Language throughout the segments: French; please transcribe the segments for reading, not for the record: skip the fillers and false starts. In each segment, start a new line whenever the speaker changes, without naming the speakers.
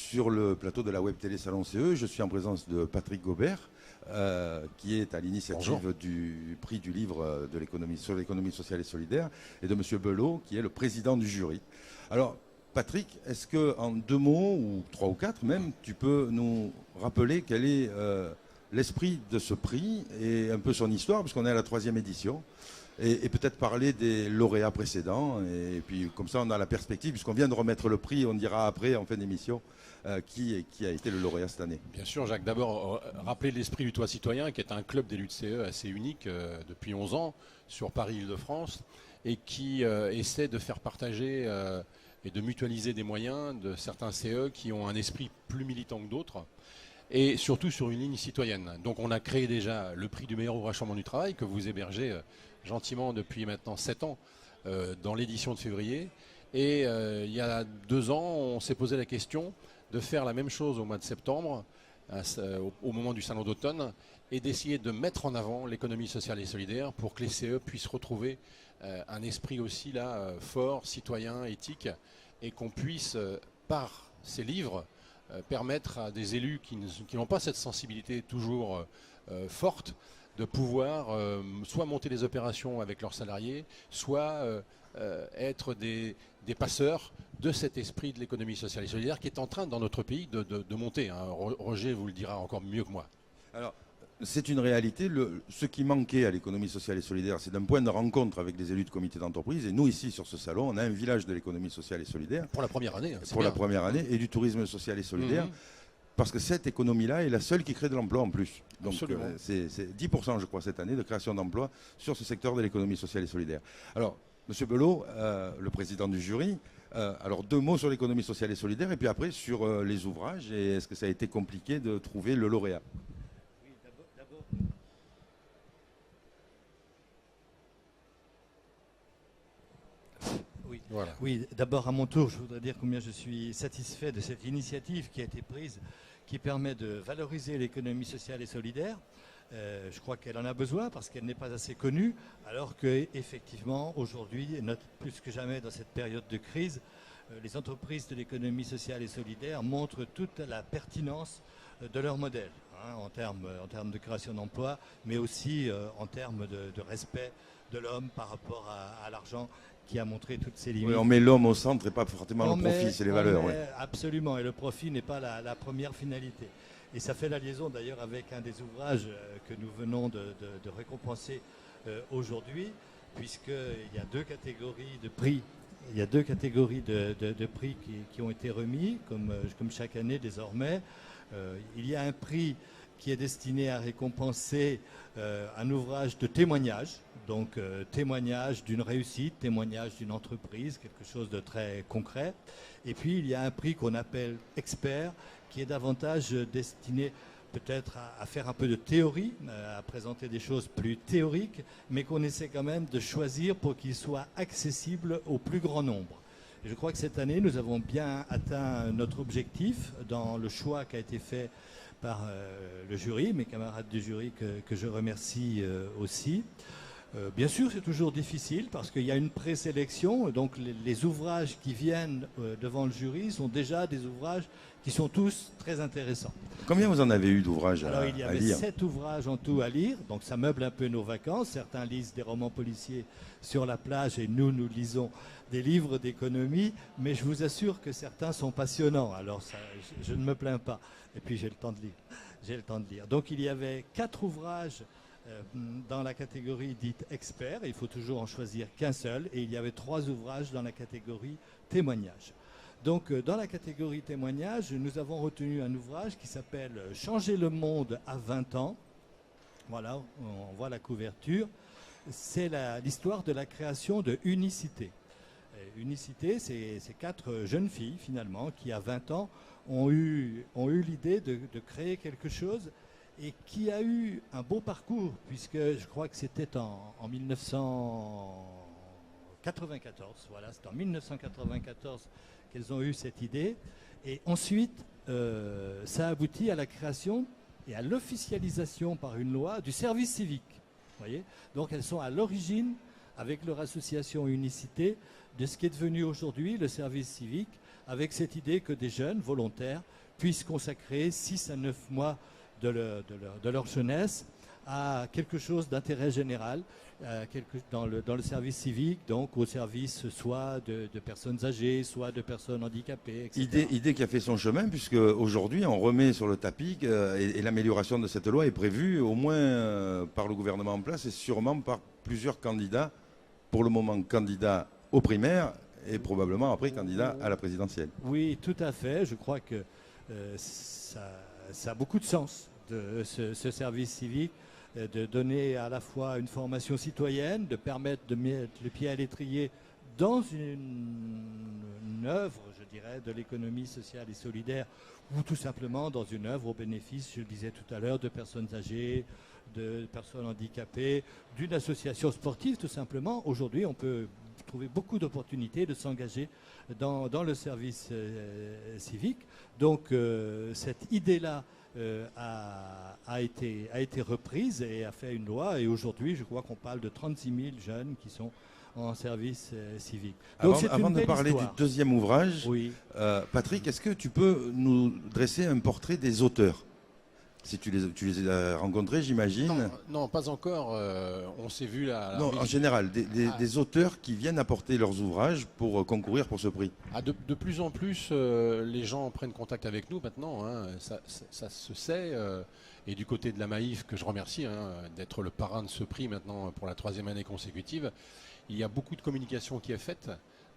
sur le plateau de la web télé Salon CE. Je suis en présence de Patrick Gobert, qui est à l'initiative du prix du livre de l'économie, sur l'économie sociale et solidaire, et de M. Belot, qui est le président du jury. Alors, Patrick, est-ce qu'en 2 mots, ou 3 ou 4 même, tu peux nous rappeler quel est l'esprit de ce prix et un peu son histoire, puisqu'on est à la 3e édition, et peut-être parler des lauréats précédents, et puis comme ça on a la perspective, puisqu'on vient de remettre le prix, on dira après en fin d'émission qui a été le lauréat cette année.
Bien sûr, Jacques, d'abord rappeler l'esprit du Toit Citoyen, qui est un club d'élus de CE assez unique depuis 11 ans sur Paris-Île-de-France, et qui essaie de faire partager et de mutualiser des moyens de certains CE qui ont un esprit plus militant que d'autres, et surtout sur une ligne citoyenne. Donc on a créé déjà le prix du meilleur ouvrage sur le monde du travail, que vous hébergez gentiment depuis maintenant 7 ans dans l'édition de février. Et il y a 2 ans, on s'est posé la question de faire la même chose au mois de septembre, au moment du salon d'automne, et d'essayer de mettre en avant l'économie sociale et solidaire pour que les CE puissent retrouver un esprit aussi là fort, citoyen, éthique, et qu'on puisse, par ces livres, permettre à des élus qui n'ont pas cette sensibilité toujours forte de pouvoir soit monter des opérations avec leurs salariés, soit être des passeurs de cet esprit de l'économie sociale et solidaire qui est en train dans notre pays de monter. Hein. Roger vous le dira encore mieux que moi.
Alors, c'est une réalité. Ce qui manquait à l'économie sociale et solidaire, c'est d'un point de rencontre avec les élus de comités d'entreprise. Et nous, ici, sur ce salon, on a un village de l'économie sociale et solidaire.
Pour la première année. Hein,
pour la première année, et du tourisme social et solidaire. Parce que cette économie-là est la seule qui crée de l'emploi en plus. Donc c'est 10%, je crois, cette année de création d'emplois sur ce secteur de l'économie sociale et solidaire. Alors, M. Belot, le président du jury, alors 2 mots sur l'économie sociale et solidaire, et puis après sur les ouvrages, et est-ce que ça a été compliqué de trouver le lauréat?
Oui, d'abord. Oui, voilà. Oui, d'abord à mon tour, je voudrais dire combien je suis satisfait de cette initiative qui a été prise, qui permet de valoriser l'économie sociale et solidaire. Je crois qu'elle en a besoin parce qu'elle n'est pas assez connue, alors qu'effectivement, aujourd'hui, plus que jamais dans cette période de crise, les entreprises de l'économie sociale et solidaire montrent toute la pertinence de leur modèle, hein, en termes de création d'emplois, mais aussi en termes de respect de l'homme par rapport à l'argent, qui a montré toutes ses limites.
Oui, on met l'homme au centre et pas forcément le profit, c'est les valeurs. Oui.
Absolument, et le profit n'est pas la première finalité. Et ça fait la liaison d'ailleurs avec un des ouvrages que nous venons de récompenser aujourd'hui, puisqu'il y a 2 catégories de prix. Il y a 2 catégories de prix qui ont été remis, comme chaque année désormais. Il y a un prix qui est destiné à récompenser un ouvrage de témoignage, donc témoignage d'une réussite, témoignage d'une entreprise, quelque chose de très concret. Et puis il y a un prix qu'on appelle expert, qui est davantage destiné peut-être à faire un peu de théorie, à présenter des choses plus théoriques, mais qu'on essaie quand même de choisir pour qu'il soit accessible au plus grand nombre. Et je crois que cette année, nous avons bien atteint notre objectif dans le choix qui a été fait par le jury, mes camarades du jury que je remercie aussi. Bien sûr, c'est toujours difficile parce qu'il y a une présélection, donc les ouvrages qui viennent devant le jury sont déjà des ouvrages qui sont tous très intéressants.
Combien vous en avez eu d'ouvrages à lire?
Alors, il y avait 7 ouvrages en tout à lire, donc ça meuble un peu nos vacances. Certains lisent des romans policiers sur la plage et nous lisons des livres d'économie, mais je vous assure que certains sont passionnants, alors ça, je ne me plains pas. Et puis j'ai le temps de lire. Donc il y avait 4 ouvrages dans la catégorie dite expert, il faut toujours en choisir qu'un seul, et il y avait 3 ouvrages dans la catégorie témoignage. Donc dans la catégorie témoignage, nous avons retenu un ouvrage qui s'appelle « Changer le monde à 20 ans ». Voilà, on voit la couverture. C'est l'histoire de la création de Unicité. Unicité, c'est 4 jeunes filles finalement qui à 20 ans ont eu l'idée de créer quelque chose et qui a eu un beau parcours, puisque je crois que c'était en 1994. Voilà, c'est en 1994 qu'elles ont eu cette idée. Et ensuite, ça aboutit à la création et à l'officialisation par une loi du service civique. Voyez, donc elles sont à l'origine avec leur association Unicité, de ce qui est devenu aujourd'hui le service civique, avec cette idée que des jeunes volontaires puissent consacrer 6 à 9 mois de leur jeunesse à quelque chose d'intérêt général, dans le service civique, donc au service soit de personnes âgées, soit de personnes handicapées, etc.
Idée qui a fait son chemin, puisque aujourd'hui on remet sur le tapis et l'amélioration de cette loi est prévue au moins par le gouvernement en place et sûrement par plusieurs candidats, pour le moment candidats aux primaires et probablement après candidat à la présidentielle.
Oui, tout à fait. Je crois que ça a beaucoup de sens, ce service civique, de donner à la fois une formation citoyenne, de permettre de mettre le pied à l'étrier dans une œuvre, je dirais, de l'économie sociale et solidaire, ou tout simplement dans une œuvre au bénéfice, je le disais tout à l'heure, de personnes âgées, de personnes handicapées, d'une association sportive, tout simplement. Aujourd'hui, on peut trouver beaucoup d'opportunités de s'engager dans le service civique. Donc, cette idée-là a été reprise et a fait une loi. Et aujourd'hui, je crois qu'on parle de 36 000 jeunes qui sont en service civique. Donc,
avant de parler du deuxième ouvrage,
oui.
Patrick, est-ce que tu peux nous dresser un portrait des auteurs ? Si tu les as rencontrés, j'imagine.
Non, pas encore. On s'est vu là.
Non, en général, des auteurs qui viennent apporter leurs ouvrages pour concourir pour ce prix.
De plus en plus, les gens prennent contact avec nous maintenant. Hein, ça se sait. Et du côté de la Maïf, que je remercie d'être le parrain de ce prix maintenant pour la 3e année consécutive, il y a beaucoup de communication qui est faite.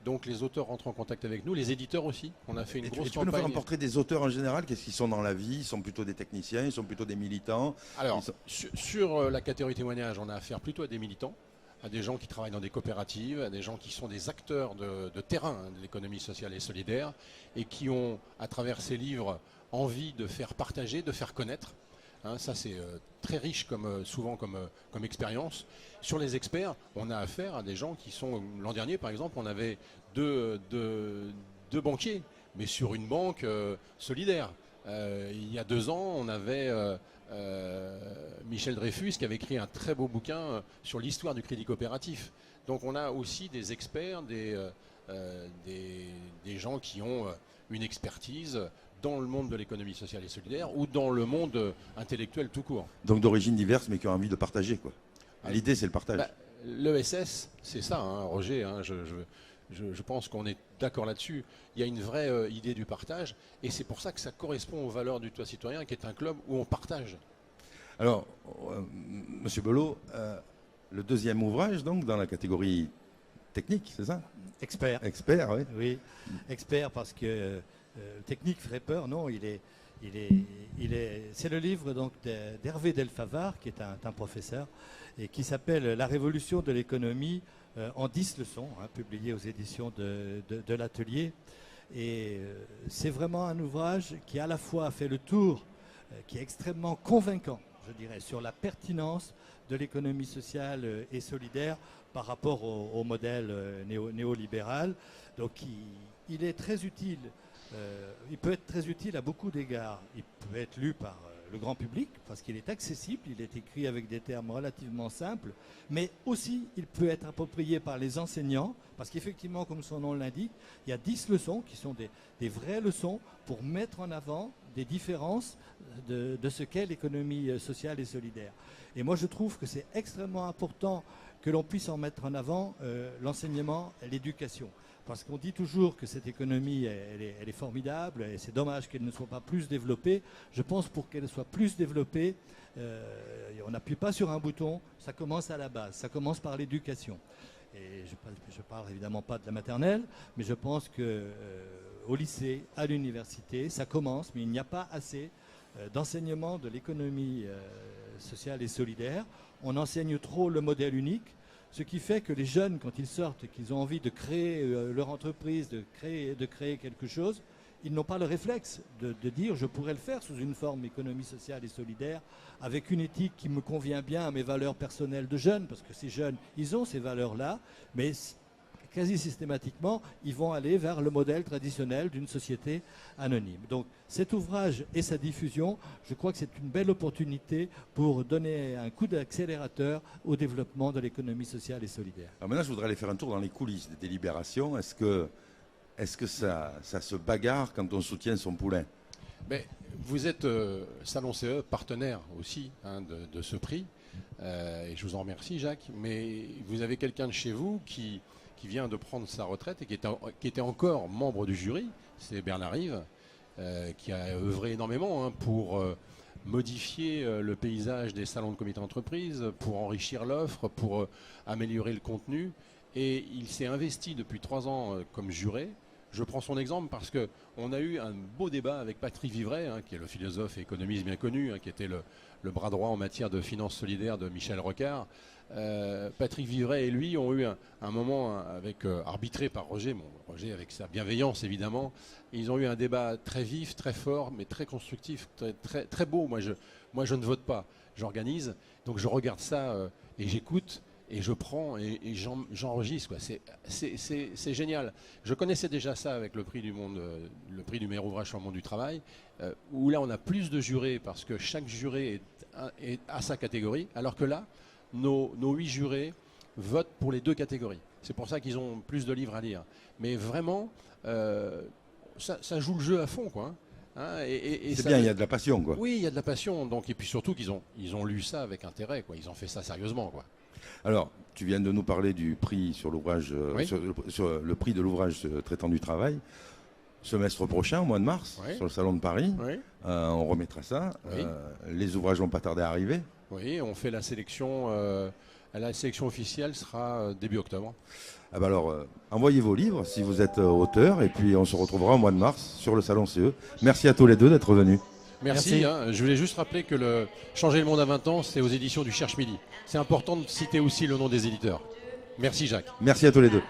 Donc les auteurs rentrent en contact avec nous, les éditeurs aussi. On a fait une grosse campagne.
Tu peux nous faire un portrait des auteurs en général? Qu'est-ce qu'ils sont dans la vie? Ils sont plutôt des techniciens, ils sont plutôt des militants?
Alors, sur la catégorie témoignage, on a affaire plutôt à des militants, à des gens qui travaillent dans des coopératives, à des gens qui sont des acteurs de terrain de l'économie sociale et solidaire et qui ont, à travers ces livres, envie de faire partager, de faire connaître. Ça c'est très riche souvent comme expérience. Sur les experts, on a affaire à des gens qui sont... L'an dernier par exemple, on avait deux banquiers, mais sur une banque solidaire. Il y a 2 ans, on avait Michel Dreyfus qui avait écrit un très beau bouquin sur l'histoire du crédit coopératif. Donc on a aussi des experts, des gens qui ont une expertise dans le monde de l'économie sociale et solidaire ou dans le monde intellectuel tout court.
Donc d'origines diverses mais qui ont envie de partager, quoi. L'idée c'est le partage.
L'ESS, c'est ça, Roger, je pense qu'on est d'accord là-dessus. Il y a une vraie idée du partage et c'est pour ça que ça correspond aux valeurs du Toit Citoyen qui est un club où on partage.
Alors, Monsieur Belot, le deuxième ouvrage donc dans la catégorie technique, c'est ça?
Expert.
Expert, oui.
Oui, expert parce que technique ferait peur, non, c'est le livre donc d'Hervé Delfavard, qui est un professeur, et qui s'appelle La révolution de l'économie en 10 leçons, publié aux éditions de l'Atelier. Et c'est vraiment un ouvrage qui à la fois fait le tour, qui est extrêmement convaincant, je dirais, sur la pertinence de l'économie sociale et solidaire par rapport au modèle néolibéral. Donc il est très utile. Il peut être très utile à beaucoup d'égards. Il peut être lu par le grand public parce qu'il est accessible, il est écrit avec des termes relativement simples, mais aussi il peut être approprié par les enseignants parce qu'effectivement, comme son nom l'indique, il y a 10 leçons qui sont des vraies leçons pour mettre en avant des différences de ce qu'est l'économie sociale et solidaire. Et moi, je trouve que c'est extrêmement important que l'on puisse en mettre en avant l'enseignement et l'éducation. Parce qu'on dit toujours que cette économie, elle est formidable et c'est dommage qu'elle ne soit pas plus développée. Je pense pour qu'elle soit plus développée, on n'appuie pas sur un bouton, ça commence à la base, ça commence par l'éducation. Et je parle évidemment pas de la maternelle, mais je pense qu'au lycée, à l'université, ça commence, mais il n'y a pas assez d'enseignement de l'économie sociale et solidaire. On enseigne trop le modèle unique. Ce qui fait que les jeunes, quand ils sortent et qu'ils ont envie de créer leur entreprise, de créer quelque chose, ils n'ont pas le réflexe de dire je pourrais le faire sous une forme économie sociale et solidaire, avec une éthique qui me convient bien à mes valeurs personnelles de jeunes, parce que ces jeunes, ils ont ces valeurs-là, mais quasi systématiquement, ils vont aller vers le modèle traditionnel d'une société anonyme. Donc cet ouvrage et sa diffusion, je crois que c'est une belle opportunité pour donner un coup d'accélérateur au développement de l'économie sociale et solidaire.
Alors maintenant, je voudrais aller faire un tour dans les coulisses des délibérations. Est-ce que ça se bagarre quand on soutient son poulain?
Mais vous êtes Salon CE partenaire aussi de ce prix, et je vous en remercie Jacques, mais vous avez quelqu'un de chez vous qui vient de prendre sa retraite et qui était encore membre du jury, c'est Bernard Yves, qui a œuvré énormément pour modifier le paysage des salons de comité d'entreprise, pour enrichir l'offre, pour améliorer le contenu, et il s'est investi depuis 3 ans comme juré. Je prends son exemple parce qu'on a eu un beau débat avec Patrick Vivray, qui est le philosophe et économiste bien connu, qui était le bras droit en matière de finances solidaires de Michel Rocard. Patrick Vivray et lui ont eu un moment arbitré par Roger, Roger avec sa bienveillance évidemment. Ils ont eu un débat très vif, très fort, mais très constructif, très, très beau. Moi je ne vote pas, j'organise, donc je regarde ça et j'écoute. Et je prends et j'enregistre. C'est génial. Je connaissais déjà ça avec le prix du monde, le prix du meilleur ouvrage sur le monde du travail, où là on a plus de jurés parce que chaque juré est à sa catégorie, alors que là, nos 8 jurés votent pour les 2 catégories. C'est pour ça qu'ils ont plus de livres à lire. Mais vraiment, ça joue le jeu à fond, quoi.
C'est bien, il y a de la passion, quoi.
Oui, il y a de la passion. Donc, et puis surtout qu'ils ont lu ça avec intérêt, quoi. Ils ont fait ça sérieusement, quoi.
Alors, tu viens de nous parler du prix sur l'ouvrage,
oui.
sur le prix de l'ouvrage traitant du travail. Semestre prochain, au mois de mars, sur le Salon de Paris, on remettra ça.
Oui.
Les ouvrages vont pas tarder à arriver.
Oui, on fait la sélection. La sélection officielle sera début octobre.
Ah bah alors, envoyez vos livres si vous êtes auteur, et puis on se retrouvera au mois de mars sur le Salon CE. Merci à tous les deux d'être venus.
Merci. Je voulais juste rappeler que Changer le monde à 20 ans, c'est aux éditions du Cherche Midi. C'est important de citer aussi le nom des éditeurs. Merci Jacques.
Merci à tous les deux.